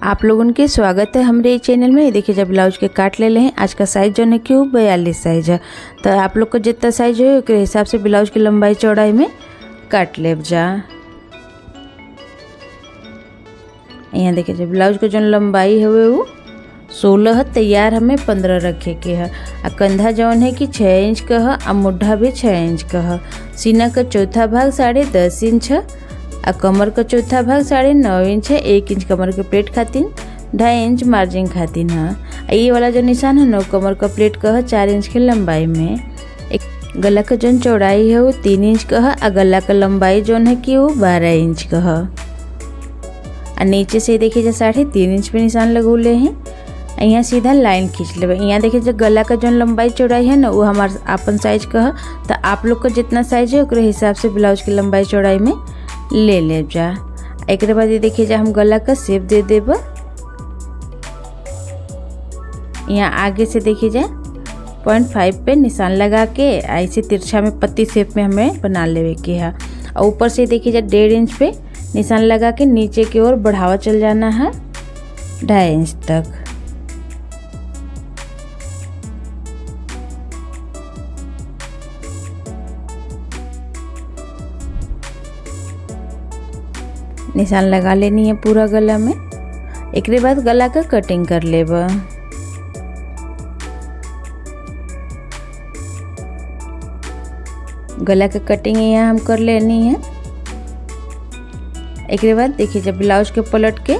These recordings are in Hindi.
आप लोगों के स्वागत है हमारे चैनल में। देखिए जब ब्लाउज के काट ले हैं। आज का साइज जो है क्यों 42 साइज है। तो आप लोग को जितना साइज है उसके हिसाब से ब्लाउज की लंबाई चौड़ाई में काट ले जा। यहाँ देखिए जब ब्लाउज को जो लंबाई है वो 16 है, तैयार हमें 15 रखे के है। आ कंधा जौन है कि 6 इंच का है, आ मुड्ढा भी 6 इंच का है। सीना का चौथा भाग 10.5 इंच है, आ कमर का चौथा भाग 9.5 इंच है। 1 इंच कमर के प्लेट खातिन, 2.5 इंच मार्जिन खातिन है। ये वाला जो निशान है ना कमर का प्लेट का है 4 इंच की लंबाई में। एक गला का जो चौड़ाई है वो 3 इंच का है, आ गला का लंबाई जो है कि वो 12 इंच का है। आ नीचे से देखिए जो 3.5 इंच पे निशान लगौले हैं। यहाँ सीधा लाइन खींच ले। यहाँ देखिए जो गला का जो लंबाई चौड़ाई है ना वो हमारा अपन साइज का है। तो आप लोग का जितना साइज है उसके हिसाब से ब्लाउज की लंबाई चौड़ाई में ले ले जा। एक बाद ये देखिए जब हम गला का शेप दे देब। यहाँ आगे से देखिए जाए 0.5 पे निशान लगा के ऐसे तिरछा में पत्ती शेप में हमें बना लेवे के है। और ऊपर से देखिए जाए 1.5 इंच पे निशान लगा के नीचे की ओर बढ़ावा चल जाना है 2.5 इंच तक। निशान लगा लेनी है पूरा गला में। एक बाद गला का कटिंग कर लेब। गला का कटिंग यहाँ हम कर लेनी है। एक बाद देखिए जब ब्लाउज के पलट के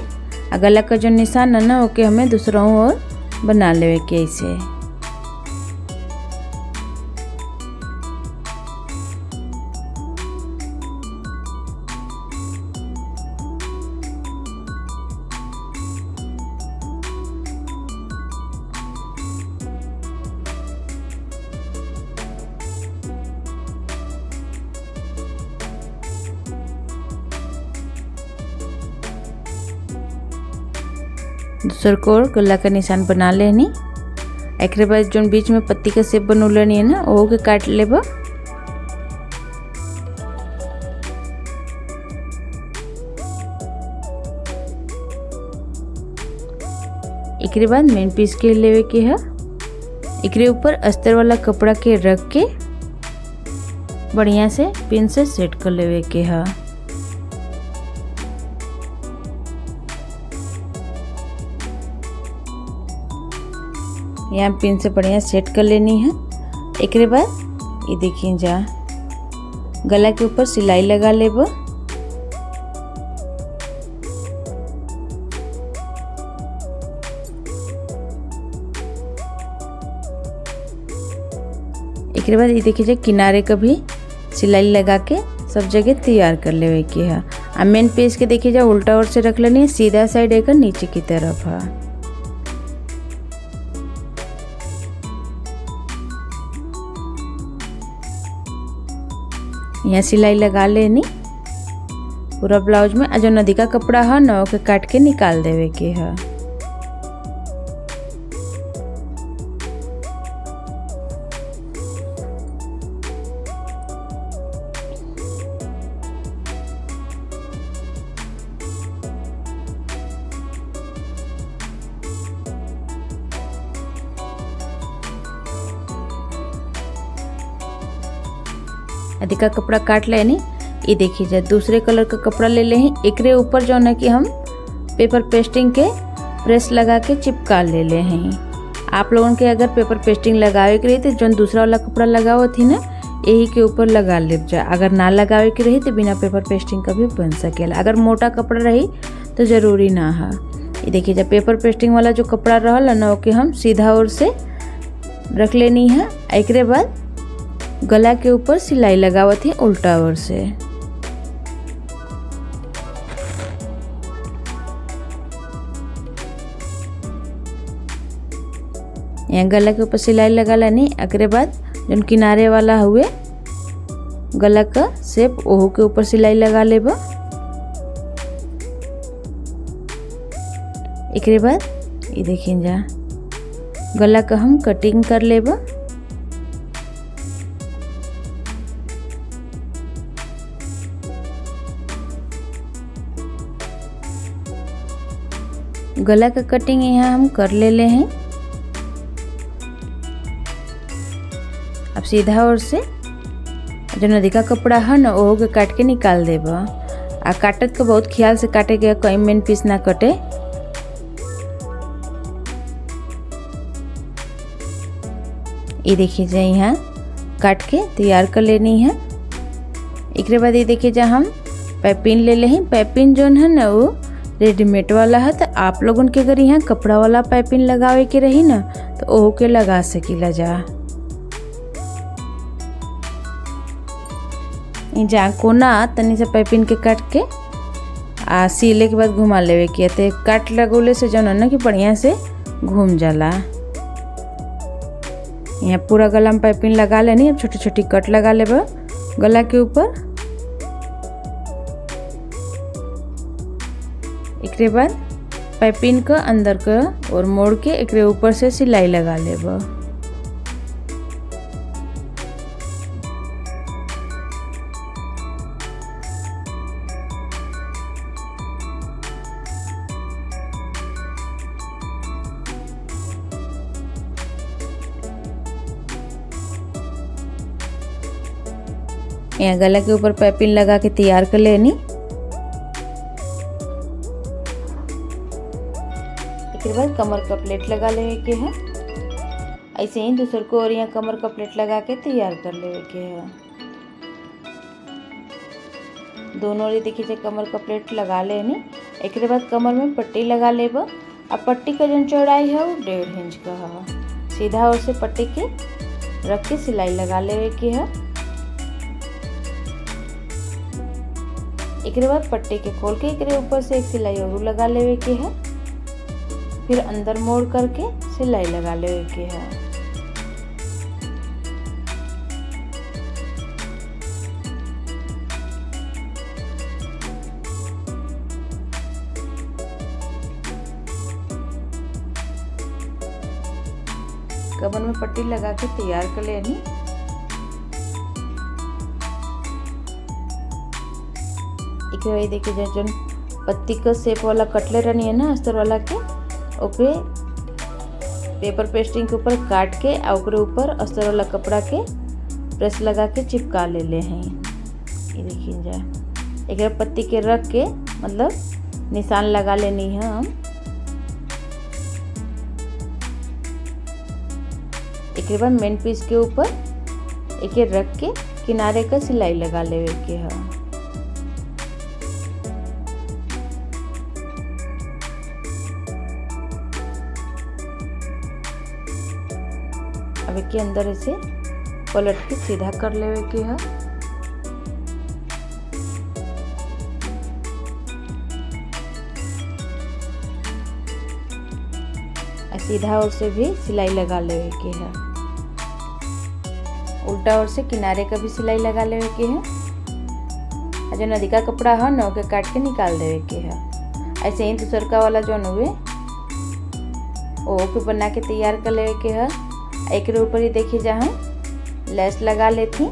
गला का जो निशान है ना ओके हमें दूसरा ओर बना लेवे के ऐसे। दूसर को गला का निशान बना लेनी। एक बाद जो बीच में पत्ती का शेप बनौलनी है ना वो के काट लेब। एक बाद मेन पीस के लेवे के है। एक ऊपर अस्तर वाला कपड़ा के रख के बढ़िया से पिन से सेट कर लेवे के है। यहाँ पिन से बढ़िया सेट कर लेनी है। एक बाद ये देखिए जा गला के ऊपर सिलाई लगा लेब। एक बाद ये देखिए जा किनारे का भी सिलाई लगा के सब जगह तैयार कर लेवे के है। आ मेन पीस के देखिए जा उल्टा ओर से रख लेनी है, सीधा साइड एक नीचे की तरफ है। यहाँ सिलाई लगा लेनी पूरा ब्लाउज में। जो नदी का कपड़ा है ना के काट के निकाल देवे के है। अधिक का कपड़ा काट लेनी। ये देखिए जब दूसरे कलर का कपड़ा ले ले एक ऊपर जो है कि हम पेपर पेस्टिंग के प्रेस लगा के चिपका ले ले हैं। आप लोगों के अगर पेपर पेस्टिंग लगावे के रही तो जो दूसरा वाला कपड़ा लगावा थी ना यही के ऊपर लगा ले जा। अगर ना लगावे के रही तो बिना पेपर पेस्टिंग का भी बन सकेला। अगर मोटा कपड़ा रही तो जरूरी ना है। ये देखिए जब पेपर पेस्टिंग वाला जो कपड़ा रहा ना ओके हम सीधा ओर से रख लेनी है। एक बाद गला के ऊपर सिलाई लगावत है उल्टा ओर से। यहाँ गला के ऊपर सिलाई लगा लेनी। अगरे बाद जो किनारे वाला हुए गला का शेप ओहू के ऊपर सिलाई लगा लेब। एक बाद ये देखिए जा गला का हम कटिंग कर लेब। गला का कटिंग यहाँ हम कर ले हैं। अब सीधा ओर से जो नदी का कपड़ा है ना ओहो के काट के निकाल देब। आ काटत के बहुत ख्याल से काटे के, कहीं मेन पीस ना कटे। ये देखिए जा यहाँ काट के तैयार कर लेनी है। एक बाद ये देखिए जा हम पाइपिन ले ले हैं। पाइपिन जो है ना वो रेडीमेड वाला है, तो आप लोगों के अगर यहाँ कपड़ा वाला पाइपिन लगावे के रही ना तो ओहो के लगा सकीला जा। जहाँ कोना तनी से पाइपिन के काट के आ सीले के बाद घुमा लेवे के, तो काट लगोले से जो ना कि बढ़िया से घूम जाला। यहाँ पूरा गला में पाइपिन लगा लेनी। अब छोटी छोटी कट लगा लेब गला के ऊपर। एक बाद पाइपिन का अंदर का और मोड़ के एक ऊपर से सिलाई लगा लेब। यहाँ गला के ऊपर पाइपिंग लगा के तैयार कर लेनी। इसके बाद कमर का प्लेट लगा लेवे के है। ऐसे ही दूसर को और यहाँ कमर का प्लेट लगा के तैयार कर लेवे के है। दोनों ओर देखिए कमर का प्लेट लगा लेनी। एक बाद कमर में पट्टी लगा लेब। अब पट्टी का जो चौड़ाई है वो 1.5 इंच का है। सीधा ओर से पट्टी के रख के सिलाई लगा लेवे के है। एक बाद पट्टी के खोल के एक ऊपर से एक सिलाई और लगा लेवे के है। फिर अंदर मोड़ करके सिलाई लगा लेवे के है। कमर में पट्टी लगा के तैयार कर लेनी। एक देखिए जो पत्ती का शेप वाला कटले रहनी है ना अस्तर वाला के, ओकरे पेपर पेस्टिंग के ऊपर काट के ओकरे ऊपर अस्तर वाला कपड़ा के प्रेस लगा के चिपका ले हैं। ये देखिए जा एक पत्ती के रख के मतलब निशान लगा लेनी है हम। एक बाद मेन पीस के ऊपर एक रख के किनारे का सिलाई लगा लेवे के है। अब के अंदर इसे पलट के सीधा कर लेवे के है। सीधा ओर से भी सिलाई लगा लेवे के है। उल्टा ओर से किनारे का भी सिलाई लगा लेवे के है। जो नदी का कपड़ा है ना के काट के निकाल देवे के है। ऐसे ही दूसरका वाला जो हुए वो के बना के तैयार कर लेवे के है। एक ऊपर ही देखिए जहाँ लेस लगा लेती।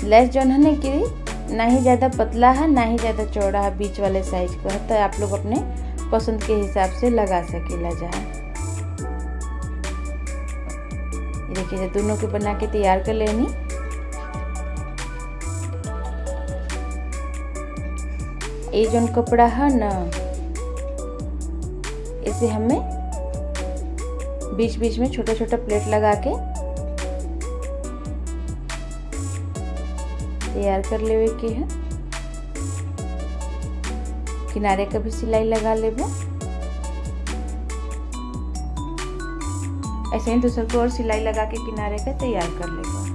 लेस जो है ना कि ना ही ज़्यादा पतला है ना ही ज़्यादा चौड़ा है, बीच वाले साइज का है, तो आप लोग अपने पसंद के हिसाब से लगा सकेला जहाँ। ये देखिए दोनों के बना के तैयार कर लेनी। ये जो कपड़ा है ना इसे हमें बीच बीच में छोटा छोटा प्लेट लगा के तैयार कर लेवे के है। किनारे का भी सिलाई लगा लेबो। ऐसे ही दूसरे को और सिलाई लगा के किनारे का तैयार कर लेबो।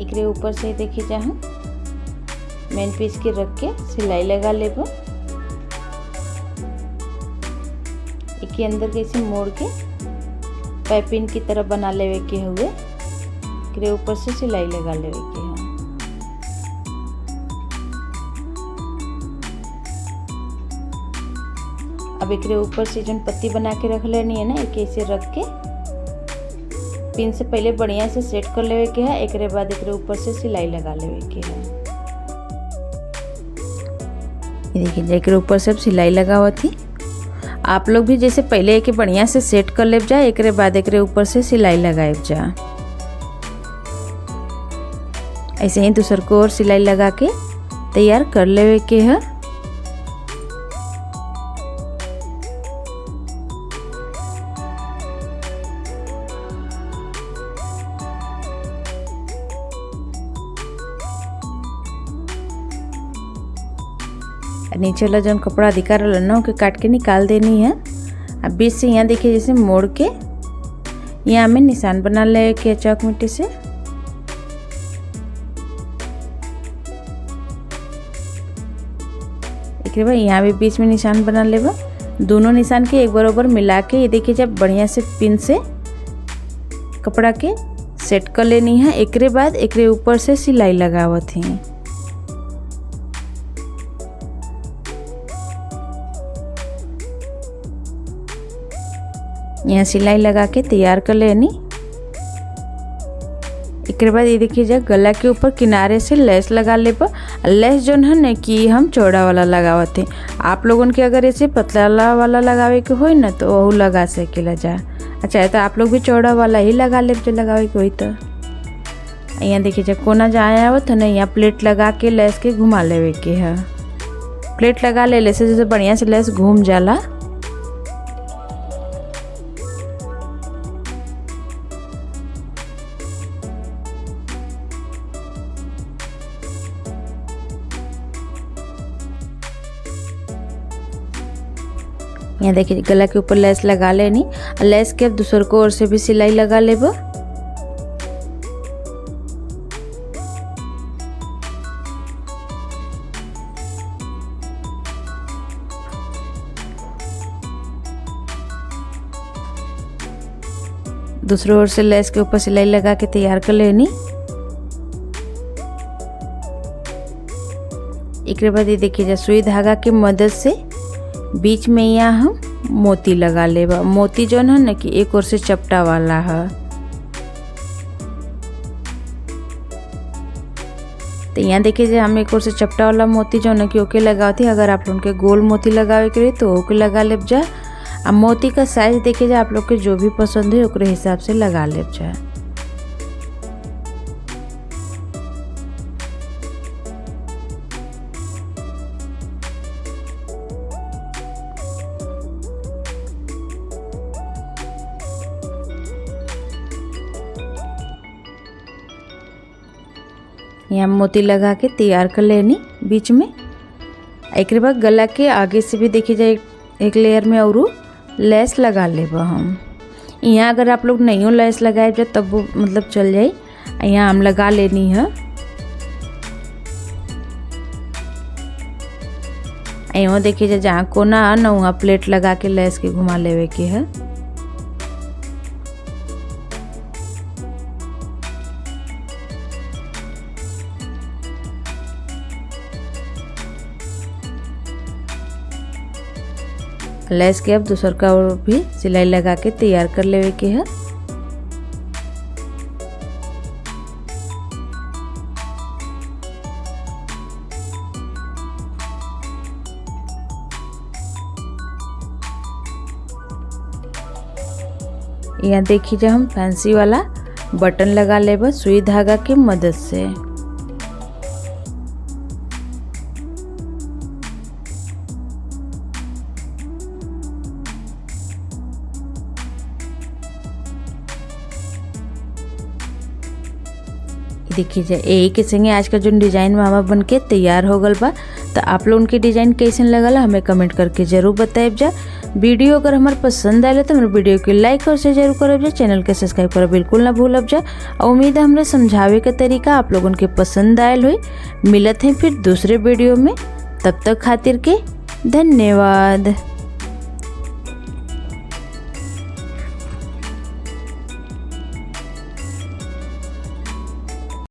एकरे ऊपर से देखिए जहाँ मेन पीस के रख के सिलाई लगा लेबो। के अंदर कैसे मोड़ के पाइपिंग की तरह बना लेवे के हुए के ऊपर से सिलाई लगा लेवे के है। अब एक ऊपर से जो पत्ती बना के रख लेनी है ना, एक ऐसे रख के पिन से पहले बढ़िया से सेट कर लेवे के है। एक बाद एक ऊपर से सिलाई लगा लेवे के है। ये देखिए एक ऊपर से सिलाई लगा हुआ थी। आप लोग भी जैसे पहले एक बढ़िया से सेट कर ले जा, एक बाद एक ऊपर से सिलाई लगाए जा। ऐसे ही दूसर को और सिलाई लगा के तैयार कर लेवे के है। नीचे वाला जो कपड़ा दिखा रहा ना के काट के निकाल देनी है। अब बीच से यहाँ देखिए जैसे मोड़ के यहाँ में निशान बना ले के चौक मिट्टी से। एक बार यहाँ भी बीच में निशान बना लेगा। दोनों निशान के एक बराबर मिला के ये देखिए जब बढ़िया से पिन से कपड़ा के सेट कर लेनी है। एक बाद एक ऊपर से सिलाई लगावत है। यहाँ सिलाई लगा के तैयार कर लेनी। एक बाद ये देखिए जब गला के ऊपर किनारे से लेस लगा ले पर लेस जो है ना कि हम चौड़ा वाला लगावत है। आप लोगों के अगर ऐसे पतला वाला लगावे के हो ना तो वह लगा सकेला जा। अच्छा है तो आप लोग भी चौड़ा वाला ही लगा ले जो लगावे के हो। तो यहाँ देखिए जब कोना जाए आवत है ना, यहाँ प्लेट लगा के लेस के घुमा लेवे के है। प्लेट लगा ले से जैसे बढ़िया से लेस घूम जाला। यहाँ देखिए गला के ऊपर लेस लगा लेनी। लेस के अब दूसर को ओर से भी सिलाई लगा लेब। दूसरे ओर से लेस के ऊपर सिलाई लगा के तैयार कर लेनी। एक बाद ये देखिए सुई धागा की मदद से बीच में यहाँ हम मोती लगा लेबा। मोती जो है ना कि एक ओर से चपटा वाला है। तो यहाँ देखिए जो हम एक ओर से चपटा वाला मोती जो ना कि ओके लगाती। अगर आप लोग के गोल मोती लगावे के रही तो ओके लगा लेब जा। अब मोती का साइज देखिए जा आप लोग के जो भी पसंद है ओकरे हिसाब से लगा लेब जा। यहाँ मोती लगा के तैयार कर लेनी बीच में। एक बाद गला के आगे से भी देखिए जाए एक लेयर में और लेस लगा लेबा हम। यहाँ अगर आप लोग नहीं लेस लगाए जाए तब वो मतलब चल जाए। यहाँ हम लगा लेनी है। यहाँ देखिए जाए जहाँ कोना ना वहाँ प्लेट लगा के लेस के घुमा लेवे के है। लेस के अब दूसर का और भी सिलाई लगा के तैयार कर लेवे के है। यहाँ देखिए जब हम फैंसी वाला बटन लगा लेबा सुई धागा की मदद से। देखिए यही के संगे आज का जो डिज़ाइन मामा बन के तैयार हो गल बा। तो आप लोगों के डिज़ाइन कैसन लगल हमें कमेंट करके जरूर बताएब जा। वीडियो अगर हमारे पसंद आए तो हमारे वीडियो के लाइक और शेयर जरूर करब जा। चैनल के सब्सक्राइब कर बिल्कुल ना भूलब जा। और उम्मीद है हमारे समझावे का तरीका आप लोगों के पसंद आयल हुई। मिलत हैं फिर दूसरे वीडियो में, तब तक खातिर के धन्यवाद।